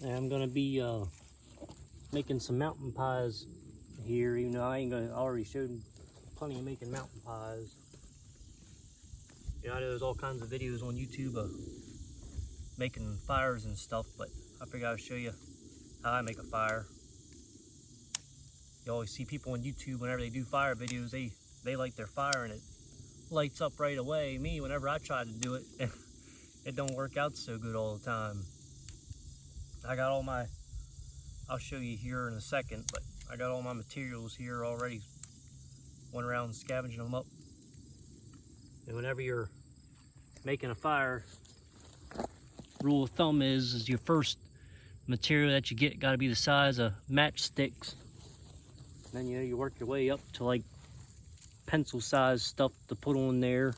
And I'm gonna be making some mountain pies here, even though I already showed plenty of making mountain pies. You know, I know there's all kinds of videos on YouTube of making fires and stuff, but I figured I'd show you how I make a fire. You always see people on YouTube, whenever they do fire videos, they light their fire and it lights up right away. Me, whenever I try to do it, it don't work out so good all the time. I got all my, I'll show you here in a second, but I got all my materials here already. Went around scavenging them up. And whenever you're making a fire, rule of thumb is your first material that you get got to be the size of matchsticks. Then you work your way up to like pencil size stuff to put on there.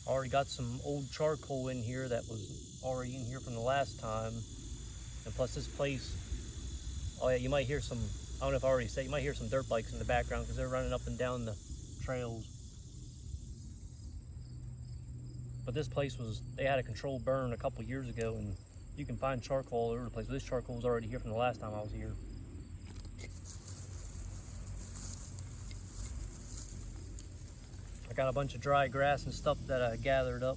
Already got some old charcoal in here that was already in here from the last time. And plus this place, oh yeah, you might hear some, I don't know if I already said, you might hear some dirt bikes in the background because they're running up and down the trails. But this place was, they had a controlled burn a couple years ago, and you can find charcoal all over the place. But this charcoal was already here from the last time I was here. I got a bunch of dry grass and stuff that I gathered up.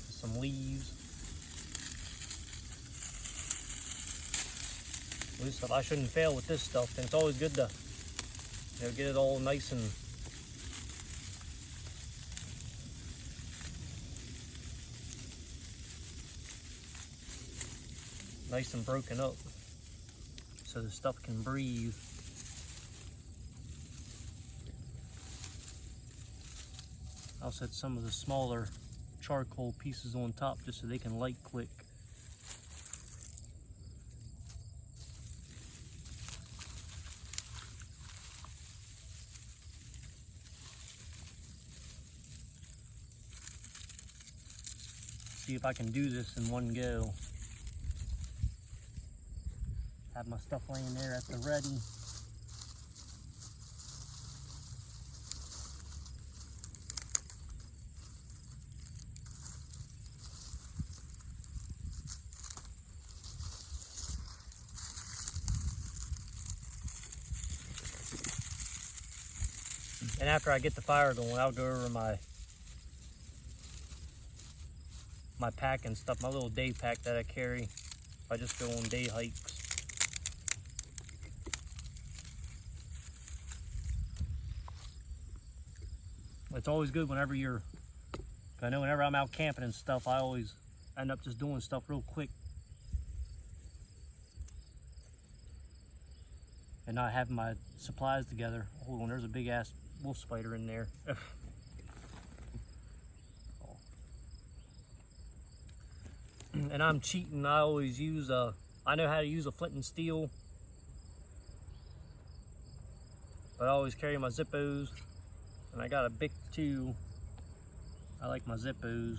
Some leaves. This stuff, I shouldn't fail with this stuff, and it's always good to, you know, get it all nice and broken up so the stuff can breathe. I'll set some of the smaller charcoal pieces on top just so they can light quick. See if I can do this in one go. Have my stuff laying there at the ready. And after I get the fire going, I'll go over my pack and stuff, my little day pack that I carry if I just go on day hikes. It's always good whenever I know whenever I'm out camping and stuff, I always end up just doing stuff real quick and not having my supplies together. Hold on, there's a big ass wolf spider in there. And I'm cheating. I always use I know how to use a flint and steel, but I always carry my Zippos, and I got a Bic too. I like my Zippos.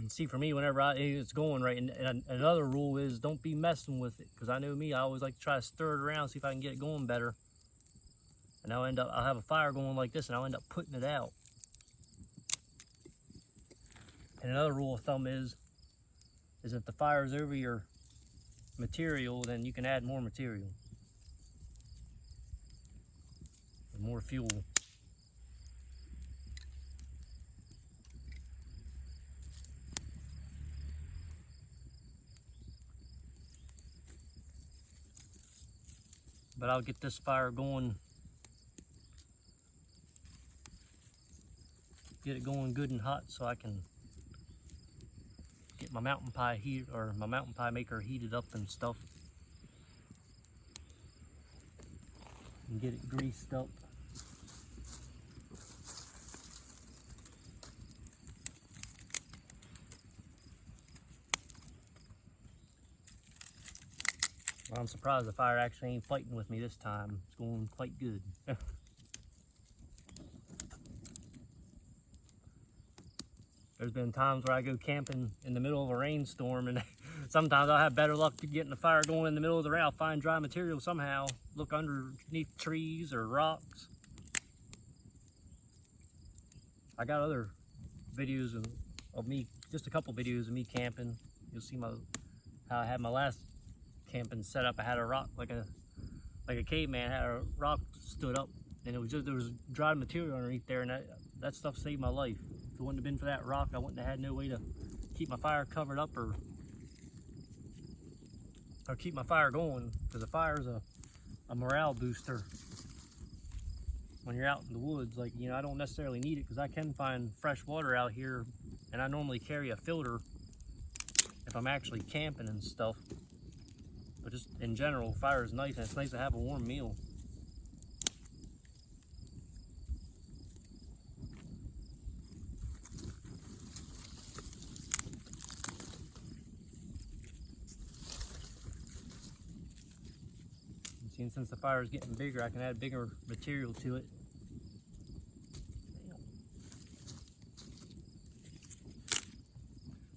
See, for me, whenever it's going right, and another rule is don't be messing with it, because I know me, I always like to try to stir it around, see if I can get it going better. And I'll have a fire going like this, and I'll end up putting it out. And another rule of thumb is if the fire is over your material, then you can add more material. And more fuel. But I'll get this fire going, get it going good and hot so I can get my mountain pie my mountain pie maker heated up and stuff. And get it greased up. Well, I'm surprised the fire actually ain't fighting with me this time. It's going quite good. There's been times where I go camping in the middle of a rainstorm, and sometimes I'll have better luck getting the fire going in the middle of the rain. I'll find dry material somehow, look underneath trees or rocks. I got other videos of me, just a couple videos of me camping. You'll see how I had my last camping set up. I had a rock like a caveman, had a rock stood up, and there was dry material underneath there, and that stuff saved my life. If it wouldn't have been for that rock, I wouldn't have had no way to keep my fire covered up or keep my fire going, because the fire is a morale booster when you're out in the woods. Like, you know, I don't necessarily need it because I can find fresh water out here, and I normally carry a filter if I'm actually camping and stuff. But just in general, fire is nice, and it's nice to have a warm meal. And since the fire is getting bigger, I can add bigger material to it.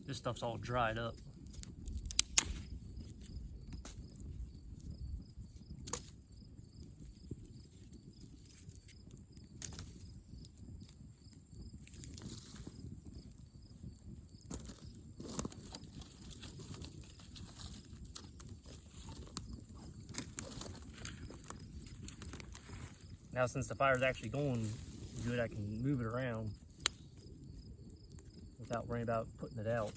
This stuff's all dried up. Now, since the fire is actually going good, I can move it around without worrying about putting it out.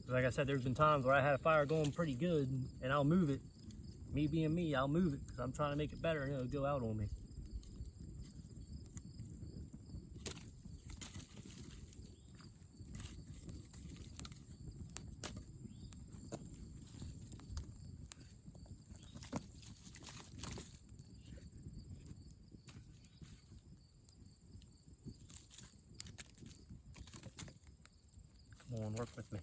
Like I said, there's been times where I had a fire going pretty good, and I'll move it. Me being me, I'll move it because I'm trying to make it better, and it'll go out on me. Come on, work with me.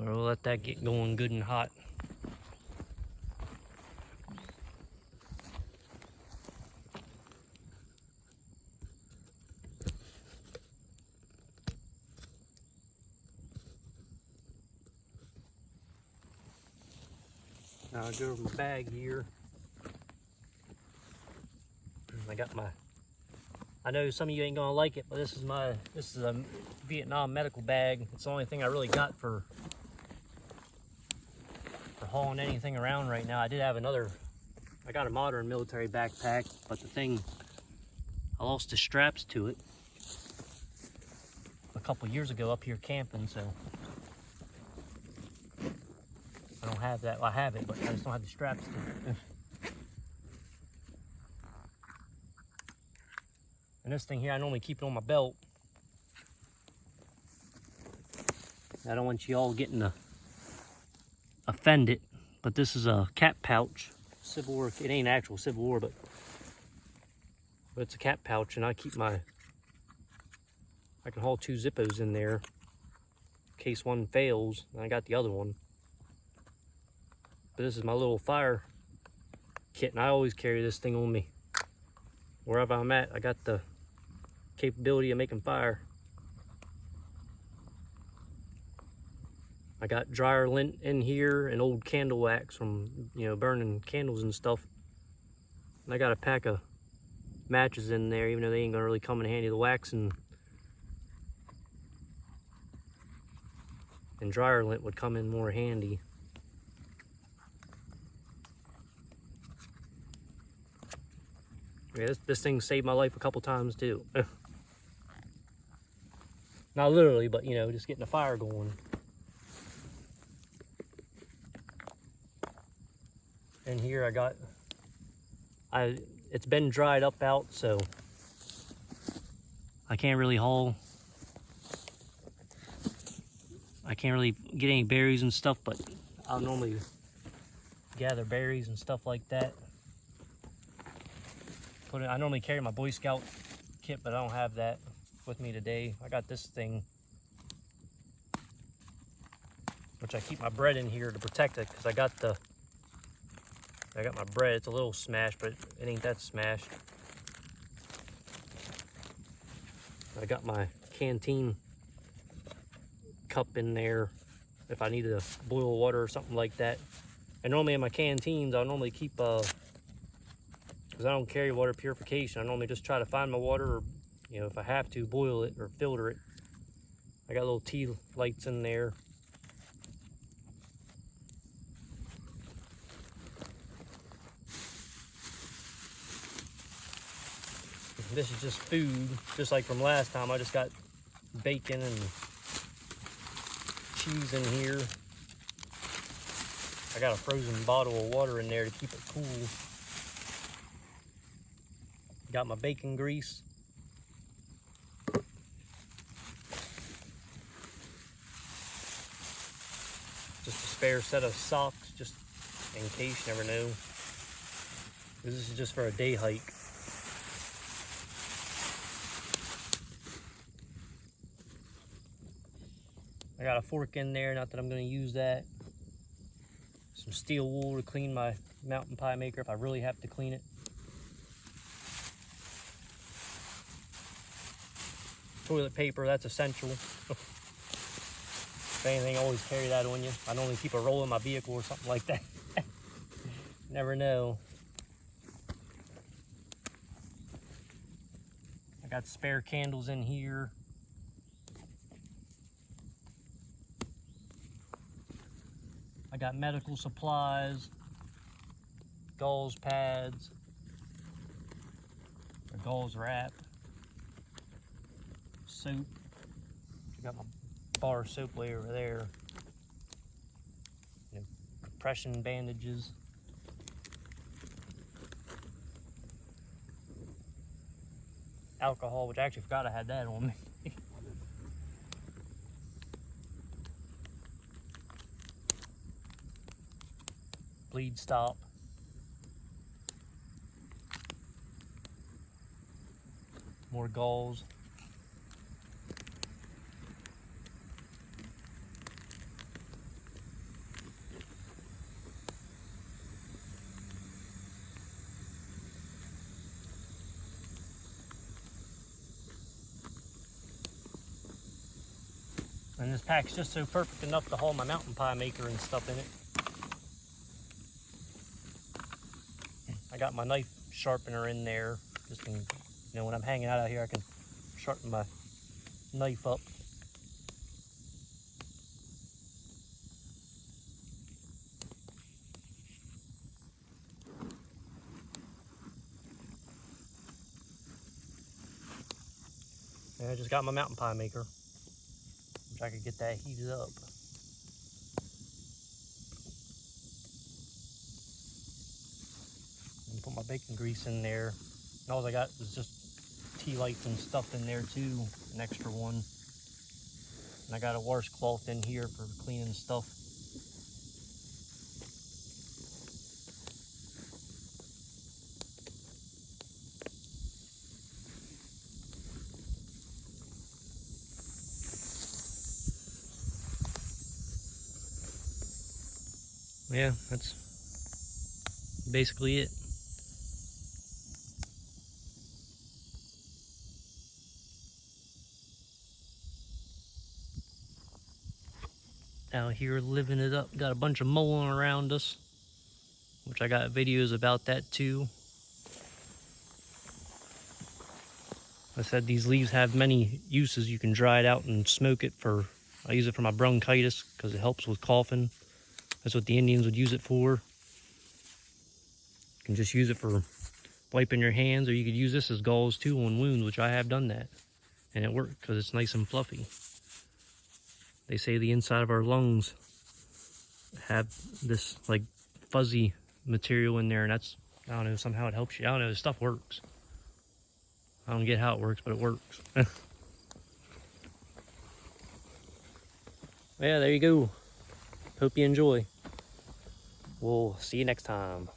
We'll let that get going good and hot. Now I'll go over my bag here. I got I know some of you ain't gonna like it, but this is a Vietnam medical bag. It's the only thing I really got for hauling anything around right now. I did have I got a modern military backpack, but the thing, I lost the straps to it a couple years ago up here camping, so I don't have that. Well, I have it, but I just don't have the straps to it. And this thing here, I normally keep it on my belt. I don't want you all getting a fendit, but this is a cat pouch. Civil War, it ain't actual Civil War, but it's a cat pouch, and I keep I can haul 2 Zippos in there in case one fails, and I got the other one. But this is my little fire kit, and I always carry this thing on me. Wherever I'm at, I got the capability of making fire. I got dryer lint in here and old candle wax from, burning candles and stuff. And I got a pack of matches in there, even though they ain't gonna really come in handy. The wax and dryer lint would come in more handy. Yeah, this thing saved my life a couple times too. Not literally, but just getting the fire going. And here I got, it's been dried up out, so I can't really haul. I can't really get any berries and stuff, but I'll normally gather berries and stuff like that. I normally carry my Boy Scout kit, but I don't have that with me today. I got this thing, which I keep my bread in here to protect it, because I got my bread. It's a little smashed, but it ain't that smashed. I got my canteen cup in there if I need to boil water or something like that. And normally in my canteens, I'll normally keep, because I don't carry water purification, I normally just try to find my water, or, if I have to, boil it or filter it. I got little tea lights in there. This is just food, just like from last time. I just got bacon and cheese in here. I got a frozen bottle of water in there to keep it cool. Got my bacon grease. Just a spare set of socks, just in case, you never know. This is just for a day hike. I got a fork in there, not that I'm going to use that. Some steel wool to clean my mountain pie maker if I really have to clean it. Toilet paper, that's essential. If anything, always carry that on you. I normally keep a roll in my vehicle or something like that. Never know. I got spare candles in here. I got medical supplies, gauze pads, or gauze wrap, soap. I got my bar soap way over there. Compression bandages. Alcohol, which I actually forgot I had that on me. Bleed stop. More gauze. And this pack's just so perfect enough to haul my mountain pie maker and stuff in it. I got my knife sharpener in there, just in, when I'm hanging out here, I can sharpen my knife up. And I just got my mountain pie maker, which I could get that heated up. Put my bacon grease in there, and all I got is just tea lights and stuff in there too, an extra one. And I got a washcloth in here for cleaning stuff. Yeah, that's basically it. Out here living it up. Got a bunch of molding around us, which I got videos about that too. I said these leaves have many uses. You can dry it out and smoke it for, I use it for my bronchitis because it helps with coughing. That's what the Indians would use it for. You can just use it for wiping your hands, or you could use this as gauze too on wounds, which I have done that. And it worked because it's nice and fluffy. They say the inside of our lungs have this like fuzzy material in there, and that's, I don't know, somehow it helps you. I don't know, this stuff works. I don't get how it works, but it works. Yeah, there you go. Hope you enjoy. We'll see you next time.